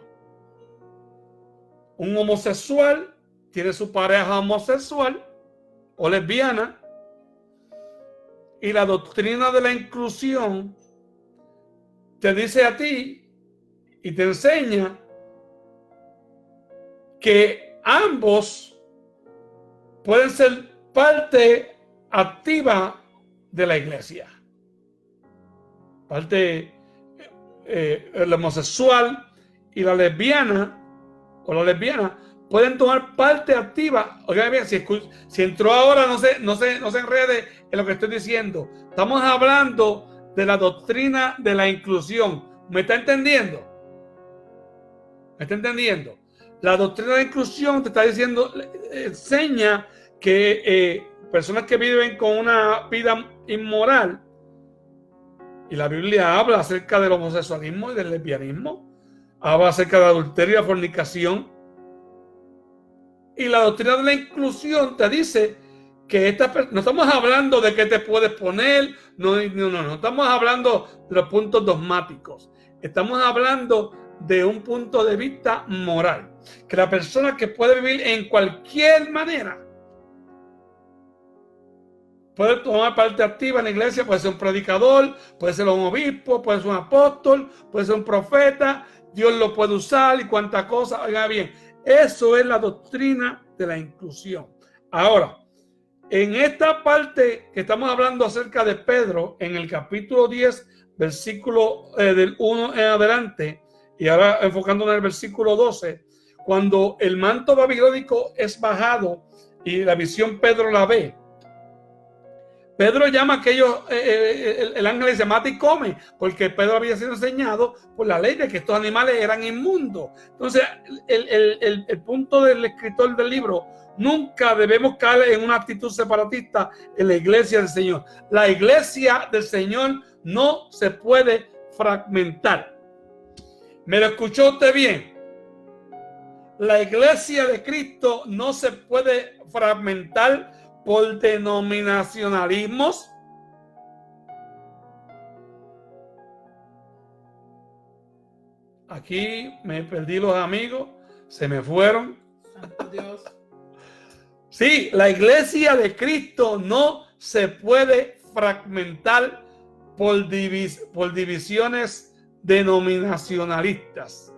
un homosexual tiene su pareja homosexual o lesbiana, y la doctrina de la inclusión te dice a ti y te enseña que ambos pueden ser parte activa de la iglesia. Parte el homosexual y la lesbiana o la lesbiana pueden tomar parte activa. Oigan bien, si entró ahora, no se enrede en lo que estoy diciendo. Estamos hablando de la doctrina de la inclusión. ¿Me está entendiendo? La doctrina de la inclusión te está diciendo, enseña que personas que viven con una vida inmoral, y la Biblia habla acerca del homosexualismo y del lesbianismo, habla acerca de la adulterio y la fornicación. Y la doctrina de la inclusión te dice que no estamos hablando de qué te puedes poner, no estamos hablando de los puntos dogmáticos. Estamos hablando de un punto de vista moral. Que la persona que puede vivir en cualquier manera puede tomar parte activa en la iglesia, puede ser un predicador, puede ser un obispo, puede ser un apóstol, puede ser un profeta, Dios lo puede usar y cuánta cosa. Oiga bien, eso es la doctrina de la inclusión. Ahora, en esta parte que estamos hablando acerca de Pedro, en el capítulo 10, versículo del 1 en adelante, y ahora enfocándonos en el versículo 12, cuando el manto babilónico es bajado y la visión Pedro la ve, Pedro llama a aquellos, el ángel dice, mata y come, porque Pedro había sido enseñado por la ley de que estos animales eran inmundos. Entonces, el punto del escritor del libro, nunca debemos caer en una actitud separatista en la iglesia del Señor. La iglesia del Señor no se puede fragmentar. ¿Me lo escuchó usted bien? la iglesia de Cristo no se puede fragmentar por denominacionalismos. Aquí me perdí los amigos, se me fueron. Santo Dios. Sí, la iglesia de Cristo no se puede fragmentar por divisiones denominacionalistas.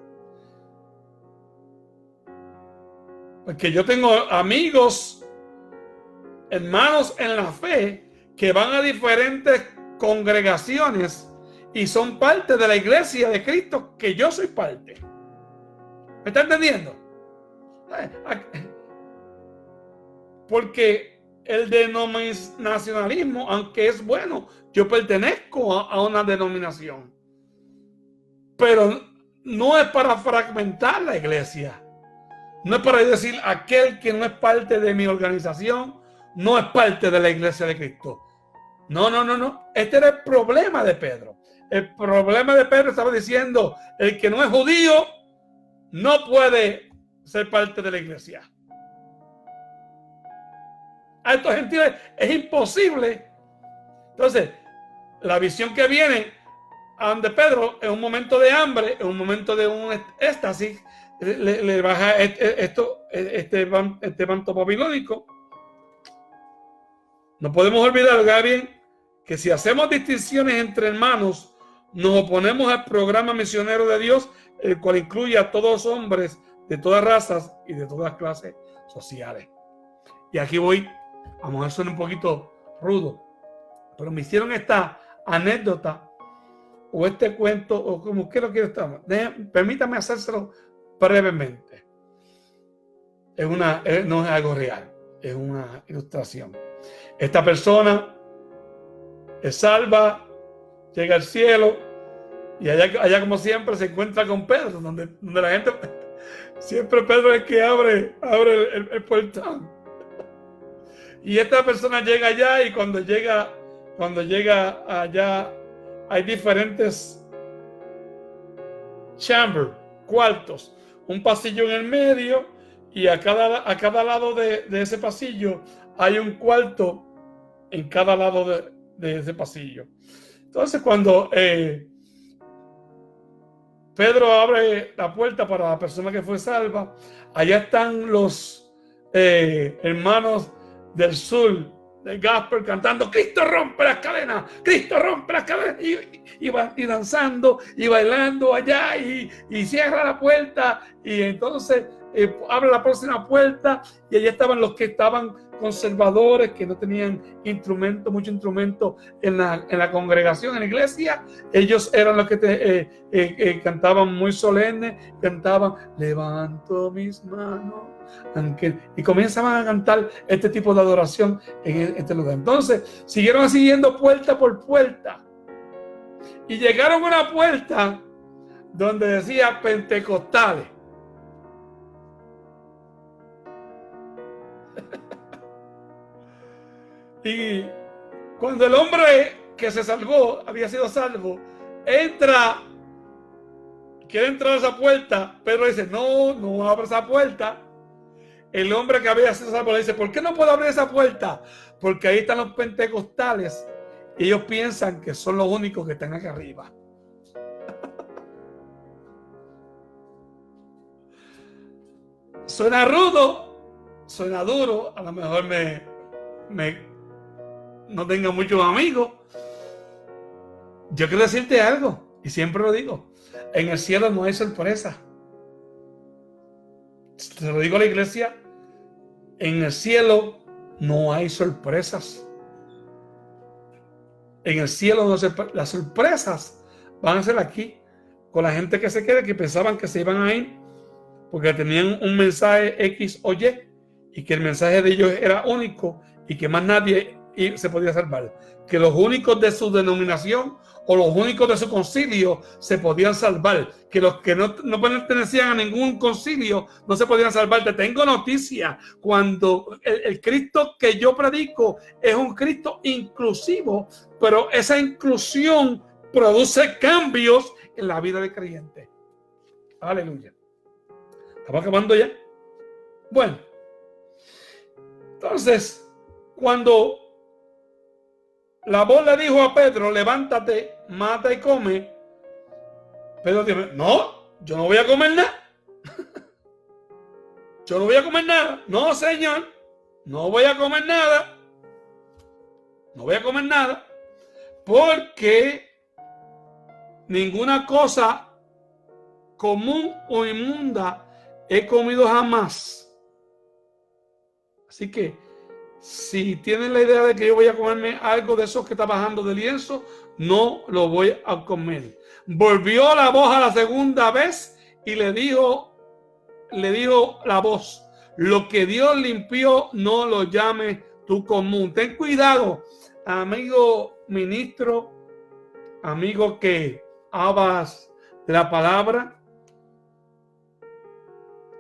Porque yo tengo amigos, hermanos en la fe, que van a diferentes congregaciones y son parte de la iglesia de Cristo que yo soy parte. ¿Me está entendiendo? Porque el denominacionalismo, aunque es bueno, yo pertenezco a una denominación, pero no es para fragmentar la iglesia. No es para decir aquel que no es parte de mi organización no es parte de la iglesia de Cristo. No. Este era el problema de Pedro. El problema de Pedro estaba diciendo: el que no es judío no puede ser parte de la iglesia. A estos gentiles es imposible. Entonces, la visión que viene a donde Pedro, en un momento de hambre, en un momento de un éxtasis, le baja este manto babilónico. No podemos olvidar, Gabriel, que si hacemos distinciones entre hermanos, nos oponemos al programa misionero de Dios, el cual incluye a todos los hombres de todas razas y de todas clases sociales. Y aquí voy, vamos a ser un poquito rudo, pero me hicieron esta anécdota o este cuento, o como quiero que estamos. Permítame hacérselo brevemente. No es algo real, es una ilustración. Esta persona es salva, llega al cielo y allá como siempre se encuentra con Pedro, donde la gente, siempre Pedro es el que abre el portón. Y esta persona llega allá, y cuando llega allá hay diferentes cuartos, un pasillo en el medio, y a cada lado de ese pasillo hay un cuarto en cada lado de ese pasillo. Entonces, cuando Pedro abre la puerta para la persona que fue salva, allá están los hermanos del sur, de Gasper, cantando: Cristo rompe las cadenas, Cristo rompe las cadenas, y danzando y bailando allá, y cierra la puerta, y entonces abre la próxima puerta, y allá estaban los que estaban conservadores, que no tenían mucho instrumento en la congregación, en la iglesia. Ellos eran los que cantaban muy solemne, cantaban: levanto mis manos, y comenzaban a cantar este tipo de adoración en este lugar. Entonces siguieron siguiendo puerta por puerta, y llegaron a una puerta donde decía Pentecostales. Y cuando el hombre que se salvó, había sido salvo, quiere entrar a esa puerta, Pedro dice: no abre esa puerta. El hombre que había sido salvo le dice: ¿por qué no puedo abrir esa puerta? Porque ahí están los pentecostales y ellos piensan que son los únicos que están acá arriba. Suena rudo, suena duro, a lo mejor no tenga muchos amigos. Yo quiero decirte algo, y siempre lo digo: en el cielo no hay sorpresa. Se lo digo a la iglesia: en el cielo no hay sorpresas. En el cielo las sorpresas van a ser aquí, con la gente que se quede, que pensaban que se iban a ir porque tenían un mensaje X o Y, y que el mensaje de ellos era único y que más nadie se podía salvar, que los únicos de su denominación o los únicos de su concilio se podían salvar, que los que no pertenecían a ningún concilio no se podían salvar. Te tengo noticia: cuando el Cristo que yo predico es un Cristo inclusivo, pero esa inclusión produce cambios en la vida del creyente. Aleluya. Estamos acabando ya. Bueno, entonces, cuando la voz le dijo a Pedro, levántate, mata y come, Pedro dijo, no, yo no voy a comer nada. Yo no voy a comer nada. No, Señor, no voy a comer nada. No voy a comer nada. Porque ninguna cosa común o inmunda he comido jamás. Así que si tienen la idea de que yo voy a comerme algo de esos que está bajando de lienzo, no lo voy a comer. Volvió la voz a la segunda vez y le dijo la voz, lo que Dios limpió no lo llames tú común. Ten cuidado, amigo ministro, amigo que hablas de la palabra.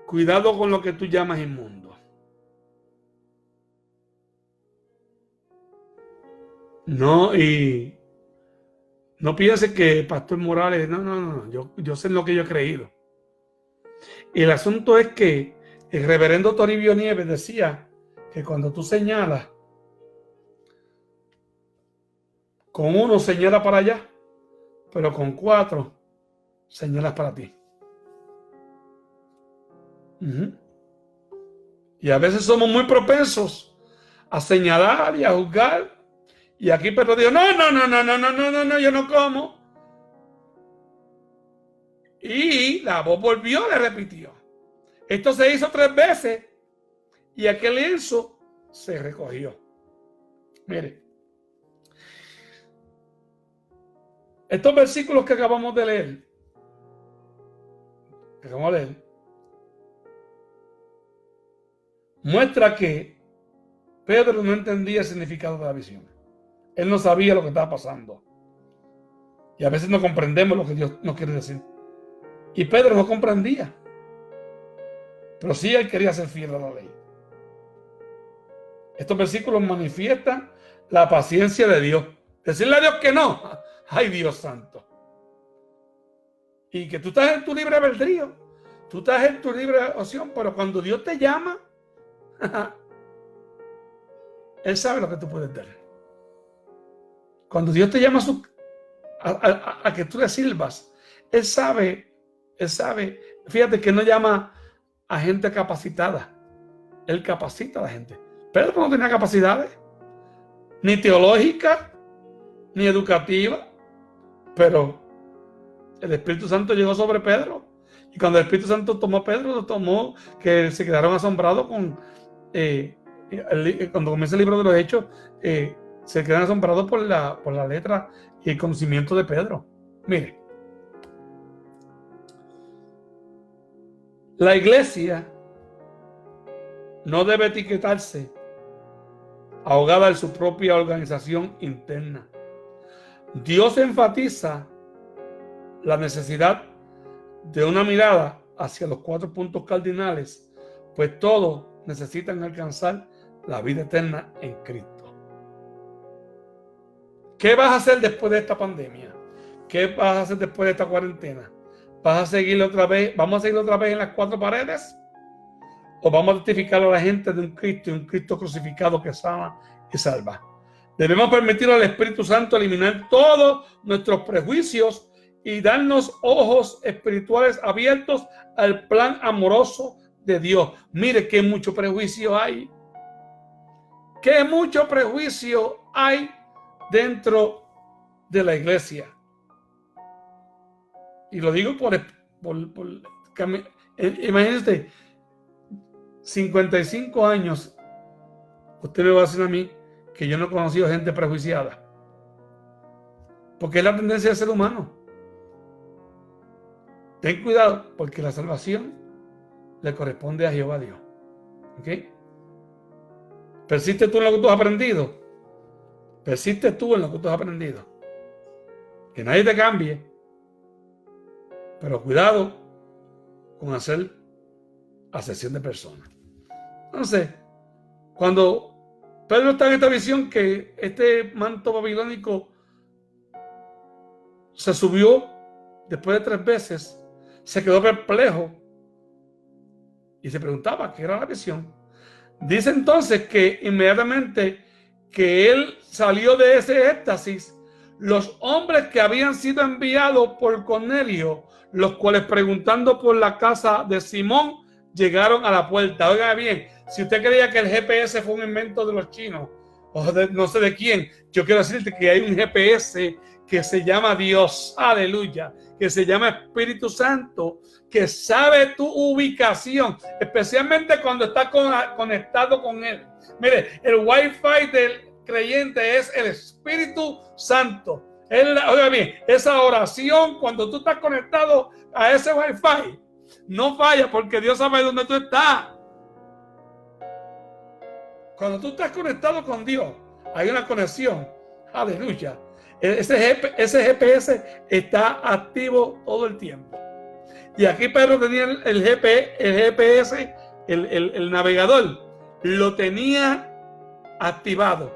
Cuidado con lo que tú llamas inmundo. No, y no piense que Pastor Morales, no, yo sé en lo que yo he creído. Y el asunto es que el reverendo Toribio Nieves decía que cuando tú señalas, con uno señala para allá, pero con 4 señalas para ti. Y a veces somos muy propensos a señalar y a juzgar. Y aquí Pedro dijo, no, yo no como. Y la voz volvió, le repitió. Esto se hizo 3 veces y aquel lienzo se recogió. Mire, estos versículos que acabamos de leer, muestra que Pedro no entendía el significado de la visión. Él no sabía lo que estaba pasando. Y a veces no comprendemos lo que Dios nos quiere decir. Y Pedro no comprendía. Pero sí él quería ser fiel a la ley. Estos versículos manifiestan la paciencia de Dios. Decirle a Dios que no. Ay, Dios santo. Y que tú estás en tu libre albedrío. Tú estás en tu libre opción. Pero cuando Dios te llama, Él sabe lo que tú puedes dar. Cuando Dios te llama a que tú le sirvas, Él sabe. Fíjate que no llama a gente capacitada. Él capacita a la gente. Pedro no tenía capacidades, ni teológicas, ni educativas, pero el Espíritu Santo llegó sobre Pedro. Y cuando el Espíritu Santo tomó a Pedro, lo tomó, que se quedaron asombrados con... cuando comienza el libro de los Hechos, se quedan asombrados por la letra y el conocimiento de Pedro. Mire, la iglesia no debe etiquetarse ahogada en su propia organización interna. Dios enfatiza la necesidad de una mirada hacia los 4 puntos cardinales, pues todos necesitan alcanzar la vida eterna en Cristo. ¿Qué vas a hacer después de esta pandemia? ¿Qué vas a hacer después de esta cuarentena? ¿Vas a seguir otra vez? ¿Vamos a seguir otra vez en las 4 paredes? ¿O vamos a testificar a la gente de un Cristo crucificado que sana y salva? Debemos permitir al Espíritu Santo eliminar todos nuestros prejuicios y darnos ojos espirituales abiertos al plan amoroso de Dios. Mire qué mucho prejuicio hay. Qué mucho prejuicio hay dentro de la iglesia. Y lo digo imagínate, 55 años, usted me va a decir a mí que yo no he conocido gente prejuiciada. Porque es la tendencia del ser humano. Ten cuidado, porque la salvación le corresponde a Jehová Dios. ¿Ok? Persiste tú en lo que tú has aprendido. Persiste tú en lo que tú has aprendido. Que nadie te cambie. Pero cuidado con hacer acepción de personas. Entonces, cuando Pedro está en esta visión que este manto babilónico se subió después de 3 veces, se quedó perplejo Y se preguntaba qué era la visión. Dice entonces que inmediatamente que él salió de ese éxtasis, los hombres que habían sido enviados por Cornelio, los cuales preguntando por la casa de Simón, llegaron a la puerta. Oiga bien, si usted creía que el GPS fue un invento de los chinos, o de no sé de quién, yo quiero decirte que hay un GPS que se llama Dios, aleluya, que se llama Espíritu Santo, que sabe tu ubicación, especialmente cuando estás conectado con Él. Mire, el Wi-Fi del creyente es el Espíritu Santo. Oiga bien, esa oración, cuando tú estás conectado a ese Wi-Fi, no falla porque Dios sabe dónde tú estás. Cuando tú estás conectado con Dios, hay una conexión. Aleluya. Ese GPS está activo todo el tiempo. Y aquí Pedro tenía el GPS, el navegador, lo tenía activado.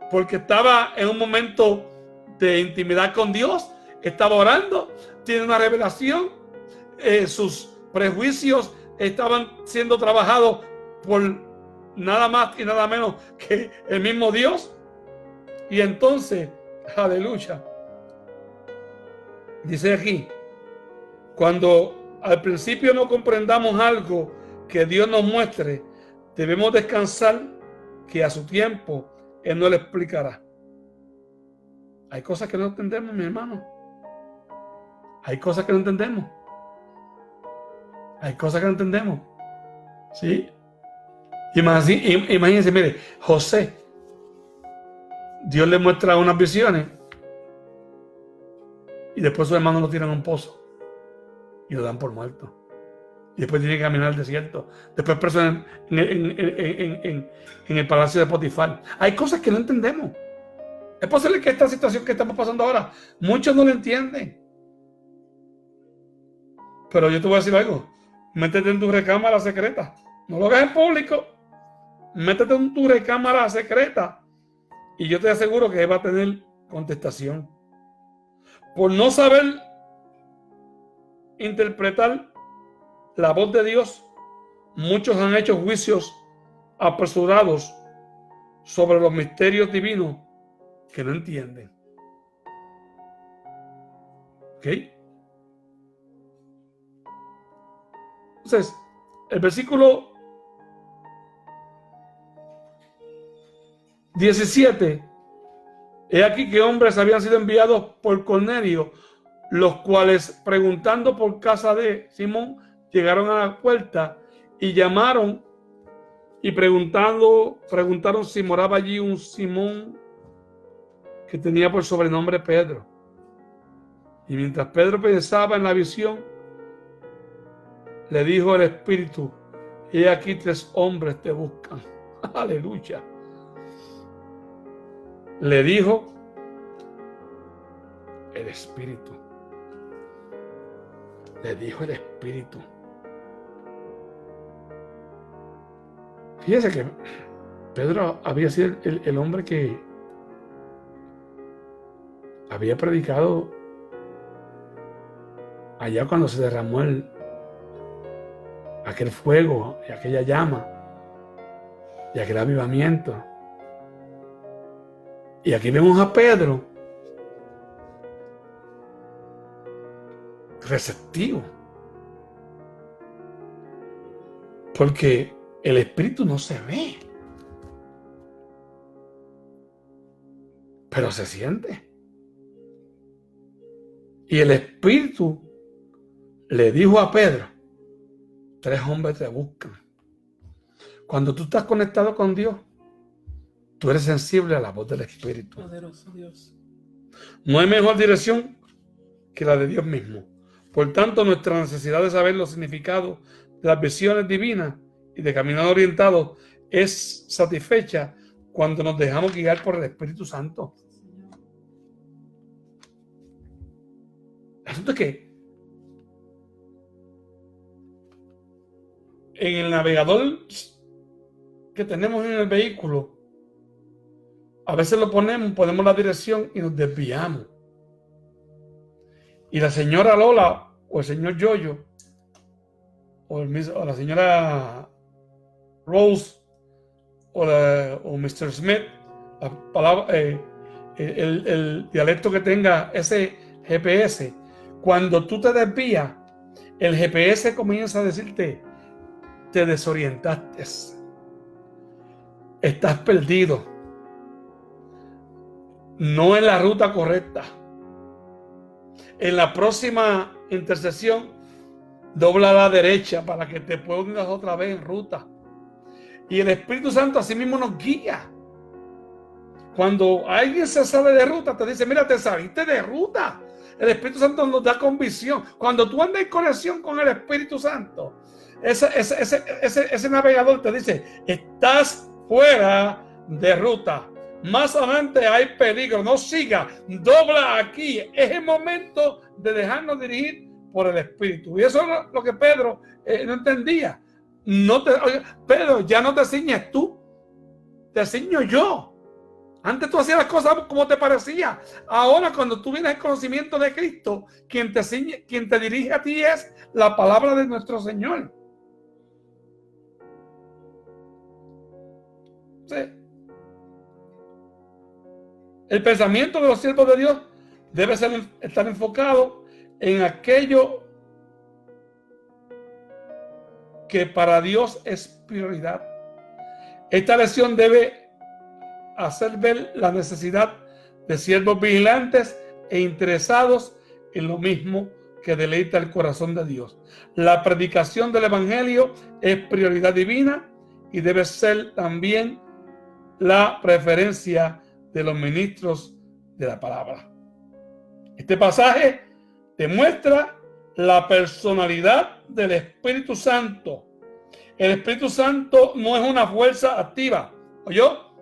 Porque estaba en un momento de intimidad con Dios, estaba orando, tiene una revelación, sus prejuicios estaban siendo trabajados por nada más y nada menos que el mismo Dios. Y entonces, aleluya, dice aquí, cuando al principio no comprendamos algo que Dios nos muestre, debemos descansar que a su tiempo Él nos lo explicará. Hay cosas que no entendemos, mi hermano. Hay cosas que no entendemos. Hay cosas que no entendemos. ¿Sí? Imagínense, mire, José, Dios le muestra unas visiones y después sus hermanos lo tiran a un pozo y lo dan por muerto. Y después tiene que caminar al desierto. Después preso en el palacio de Potifar. Hay cosas que no entendemos. Es posible que esta situación que estamos pasando ahora, muchos no lo entienden. Pero yo te voy a decir algo. Métete en tu recámara secreta. No lo hagas en público. Métete en tu recámara secreta. Y yo te aseguro que va a tener contestación. Por no saber interpretar la voz de Dios, muchos han hecho juicios apresurados sobre los misterios divinos que no entienden. ¿Ok? Entonces, el versículo 17, he aquí que hombres habían sido enviados por Cornelio, los cuales preguntando por casa de Simón, llegaron a la puerta y llamaron y preguntaron si moraba allí un Simón que tenía por sobrenombre Pedro. Y mientras Pedro pensaba en la visión, le dijo el Espíritu, he aquí 3 hombres te buscan. Aleluya. Le dijo el Espíritu. Le dijo el Espíritu. Fíjese que Pedro había sido el hombre que había predicado allá cuando se derramó aquel fuego y aquella llama y aquel avivamiento. Y aquí vemos a Pedro receptivo, porque el Espíritu no se ve, pero se siente. Y el Espíritu le dijo a Pedro, 3 hombres te buscan. Cuando tú estás conectado con Dios, tú eres sensible a la voz del Espíritu. Poderoso Dios. No hay mejor dirección que la de Dios mismo. Por tanto, nuestra necesidad de saber los significados de las visiones divinas y de caminar orientados es satisfecha cuando nos dejamos guiar por el Espíritu Santo. El asunto es que en el navegador que tenemos en el vehículo, a veces ponemos la dirección y nos desviamos. Y la señora Lola o el señor Yoyo o la señora Rose o Mr. Smith, la palabra, el dialecto que tenga ese GPS, cuando tú te desvías, el GPS comienza a decirte: te desorientaste, estás perdido, no en la ruta correcta. En la próxima intersección, dobla a la derecha para que te pongas otra vez en ruta. Y el Espíritu Santo así mismo nos guía. Cuando alguien se sale de ruta, te dice: mira, te saliste de ruta. El Espíritu Santo nos da convicción. Cuando tú andas en conexión con el Espíritu Santo, ese navegador te dice: estás fuera de ruta. Más adelante hay peligro, no siga, dobla aquí. Es el momento de dejarnos dirigir por el Espíritu. Y eso es lo que Pedro no entendía. Oye, Pedro, ya no te ciñes tú, te ciño yo. Antes tú hacías las cosas como te parecía. Ahora, cuando tú vienes al conocimiento de Cristo, quien te dirige a ti es la palabra de nuestro Señor. Sí. El pensamiento de los siervos de Dios debe estar enfocado en aquello que para Dios es prioridad. Esta lección debe hacer ver la necesidad de siervos vigilantes e interesados en lo mismo que deleita el corazón de Dios. La predicación del Evangelio es prioridad divina y debe ser también la preferencia de los ministros de la palabra. Este pasaje demuestra la personalidad del Espíritu Santo. El Espíritu Santo no es una fuerza activa. ¿Oyó?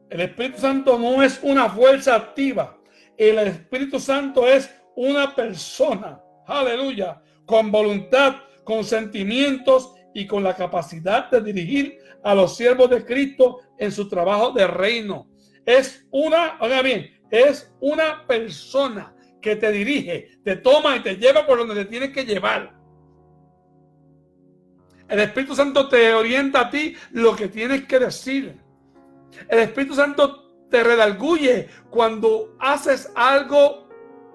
El Espíritu Santo no es una fuerza activa. El Espíritu Santo es una persona. Aleluya. Con voluntad, con sentimientos y con la capacidad de dirigir a los siervos de Cristo en su trabajo de reino. Oiga bien, es una persona que te dirige, te toma y te lleva por donde te tienes que llevar. El Espíritu Santo te orienta a ti lo que tienes que decir. El Espíritu Santo te redarguye cuando haces algo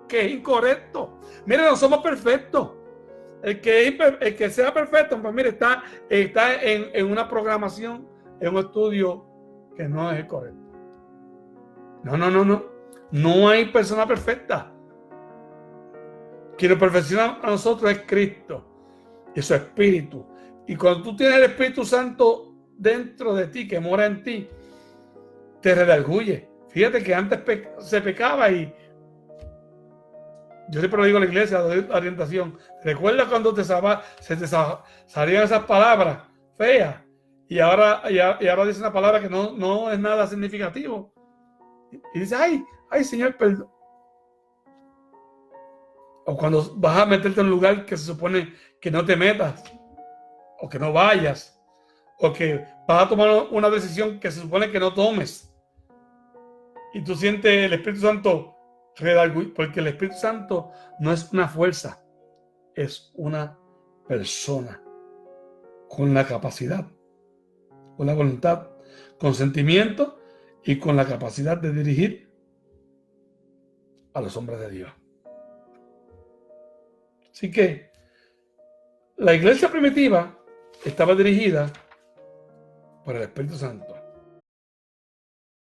que es incorrecto. Mire, no somos perfectos. El que sea perfecto, pues mire, está en una programación, en un estudio que no es el correcto. No. No hay persona perfecta. Quien nos perfecciona a nosotros es Cristo y su Espíritu. Y cuando tú tienes el Espíritu Santo dentro de ti, que mora en ti, te redarguye. Fíjate que antes se pecaba y yo siempre lo digo a la iglesia, doy orientación. ¿Recuerda cuando se te salían esas palabras feas? Y ahora dice una palabra que no es nada significativo. Y dice: ay, Señor, perdón. O cuando vas a meterte en un lugar que se supone que no te metas, o que no vayas, o que vas a tomar una decisión que se supone que no tomes. Y tú sientes el Espíritu Santo redarguir, porque el Espíritu Santo no es una fuerza, es una persona con la capacidad, con la voluntad, con sentimiento y con la capacidad de dirigir a los hombres de Dios. Así que la iglesia primitiva estaba dirigida por el Espíritu Santo.